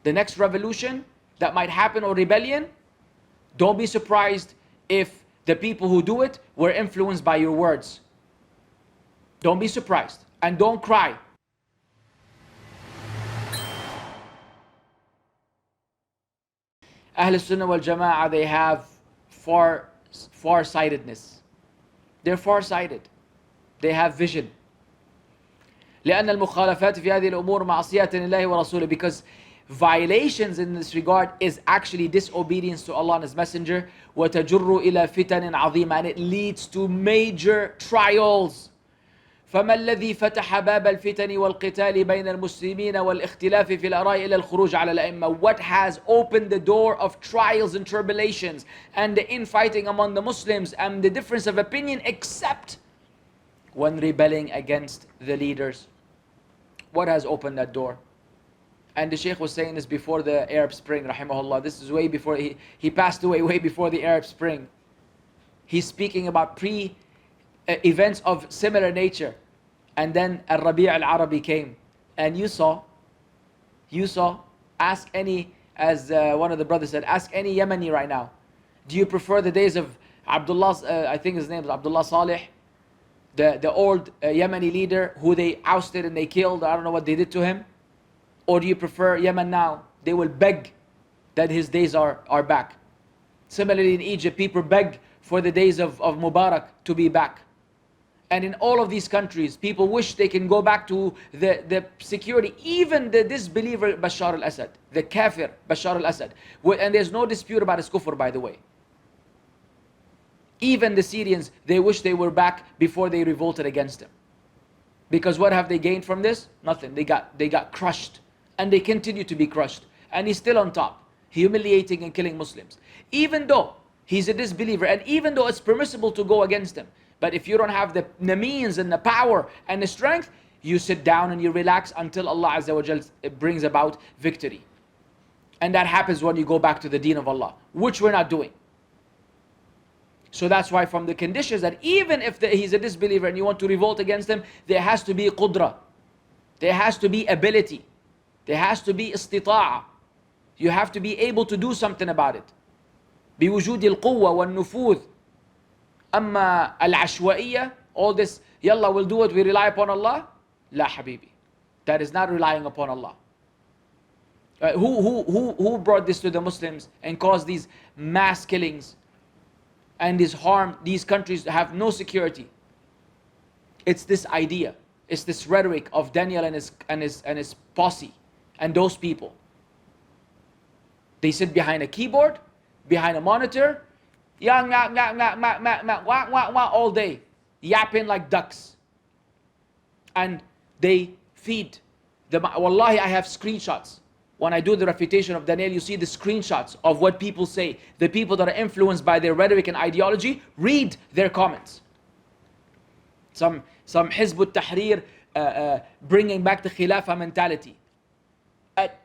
The next revolution that might happen or rebellion, don't be surprised if the people who do it were influenced by your words. Don't be surprised and don't cry. Ahl Sunnah wal Jama'ah, they have far-sightedness. They're far-sighted. They have vision. لأن المخالفات في هذه الأمور معصية لله ورسوله, because violations in this regard is actually disobedience to Allah and His Messenger. وتجر إلى فتن عظيمة, and it leads to major trials. فما الذي فتح باب الفتن والقتال بين المسلمين والاختلاف في الآراء إلى الخروج على الأئمة? What has opened the door of trials and tribulations and the infighting among the Muslims and the difference of opinion, except when rebelling against the leaders? What has opened that door? And the Shaykh was saying this before the Arab Spring, rahimahullah. This is way before, he passed away way before the Arab Spring. He's speaking about events of similar nature. And then Al-Rabi' al-Arabi came. And you saw, ask any, as one of the brothers said, ask any Yemeni right now. Do you prefer the days of Abdullah, I think his name is Abdullah Saleh, the old Yemeni leader who they ousted and they killed? I don't know what they did to him. Or do you prefer Yemen now? They will beg that his days are back. Similarly in Egypt, people beg for the days of Mubarak to be back. And in all of these countries, people wish they can go back to the security. Even the disbeliever Bashar al-Assad, the kafir Bashar al-Assad. And there's no dispute about his kufr, by the way. Even the Syrians, they wish they were back before they revolted against him. Because what have they gained from this? Nothing. They got crushed. And they continue to be crushed. And he's still on top, humiliating and killing Muslims. Even though he's a disbeliever, and even though it's permissible to go against him, but if you don't have the means and the power and the strength, you sit down and you relax until Allah Azza wa Jal brings about victory. And that happens when you go back to the deen of Allah, which we're not doing. So that's why from the conditions that even if he's a disbeliever and you want to revolt against him, there has to be qudra. There has to be ability. There has to be istita'a. You have to be able to do something about it. بوجود القوة والنفوذ. أما العشوائية, all this, yalla, we'll do it, we rely upon Allah. La habibi. That is not relying upon Allah. Who brought this to the Muslims and caused these mass killings and this harm? These countries have no security. It's this idea. It's this rhetoric of Daniel and his posse and those people. They sit behind a keyboard, behind a monitor, all day, yapping like ducks. And they feed the, wallahi, I have screenshots. When I do the refutation of Daniel, you see the screenshots of what people say. The people that are influenced by their rhetoric and ideology, read their comments. Some Hizb ut-Tahrir bringing back the Khilafah mentality. At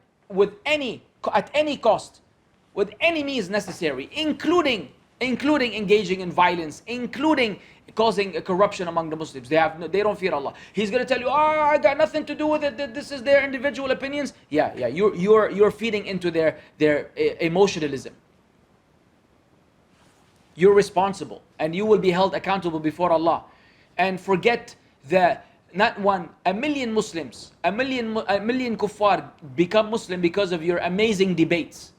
any cost, with any means necessary, including engaging in violence, including causing a corruption among the Muslims. They don't fear Allah. He's going to tell you, I got nothing to do with it, this is their individual opinions. Yeah, you're feeding into their emotionalism. You're responsible and you will be held accountable before Allah. And forget that a million Muslims, a million kuffar become Muslim because of your amazing debates.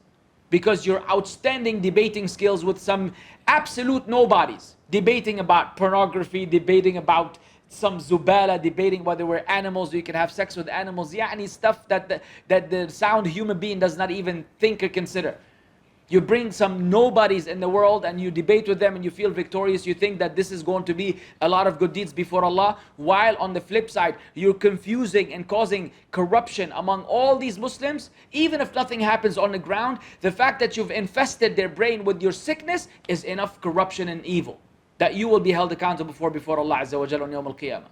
Because your outstanding debating skills with some absolute nobodies. Debating about pornography, debating about some zubala, debating whether we're animals or you can have sex with animals. Yani stuff that the sound human being does not even think or consider. You bring some nobodies in the world and you debate with them and you feel victorious. You think that this is going to be a lot of good deeds before Allah. While on the flip side, you're confusing and causing corruption among all these Muslims. Even if nothing happens on the ground, the fact that you've infested their brain with your sickness is enough corruption and evil that you will be held accountable for before Allah Azza wa Jalla on Yawm al-Qiyamah.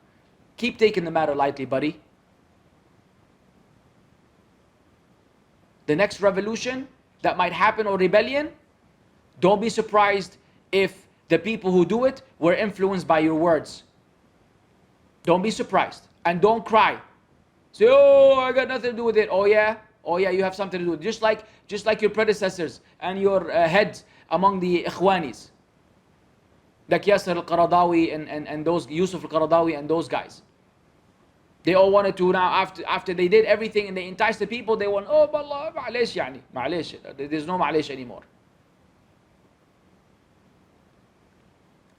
Keep taking the matter lightly, buddy. The next revolution that might happen or rebellion, don't be surprised if the people who do it were influenced by your words. Don't be surprised and don't cry. Say, oh, I got nothing to do with it. Oh yeah, Oh yeah, you have something to do. Just like your predecessors and your heads among the Ikhwanis. Like Yasser al-Qaradawi and those, Yusuf al-Qaradawi and those guys. They all wanted to now, after they did everything and they enticed the people, they want, oh, wallah, معلش يعني, معلش. There's no معلش anymore.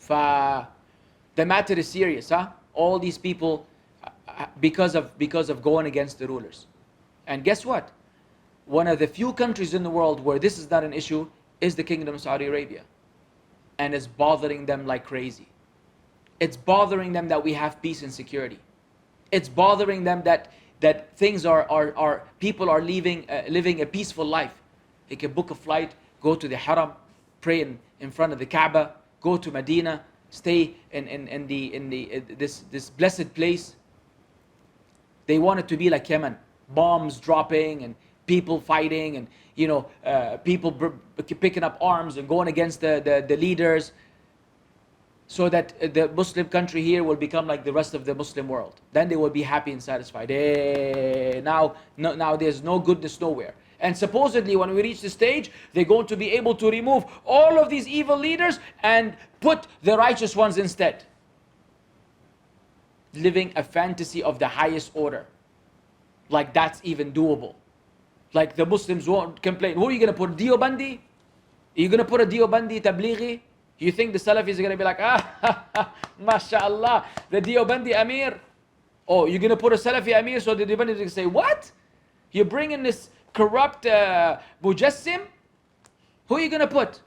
The matter is serious, huh? All these people, because of going against the rulers. And guess what? One of the few countries in the world where this is not an issue is the Kingdom of Saudi Arabia. And it's bothering them like crazy. It's bothering them that we have peace and security. It's bothering them that things are people are living a peaceful life. They can book a flight, go to the Haram, pray in front of the Kaaba, go to Medina, stay in this blessed place. They want it to be like Yemen, bombs dropping and people fighting and people picking up arms and going against the leaders, so that the Muslim country here will become like the rest of the Muslim world. Then they will be happy and satisfied. Now there's no goodness nowhere. And supposedly when we reach the stage, they're going to be able to remove all of these evil leaders and put the righteous ones instead. Living a fantasy of the highest order. Like that's even doable. Like the Muslims won't complain. Who are you going to put? Deobandi? Are you going to put a Deobandi Tablighi? You think the Salafis are going to be like, mashallah, the Deobandi Amir? Oh, you're going to put a Salafi Amir, so the Deobandi is going to say, what? You're bringing this corrupt Mujassim? Who are you going to put?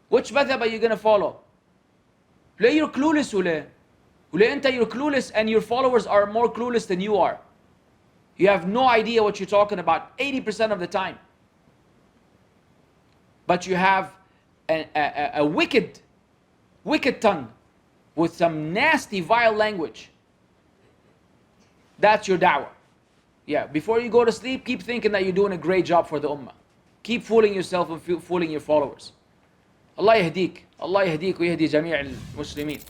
Which madhab are you going to follow? You're clueless, you're clueless, and your followers are more clueless than you are. You have no idea what you're talking about 80% of the time. But you have a wicked tongue with some nasty, vile language. That's your da'wah. Yeah, before you go to sleep, keep thinking that you're doing a great job for the ummah. Keep fooling yourself and fooling your followers. Allah yahdeek. Allah yahdeek wa yahdi jami' al-Muslimin.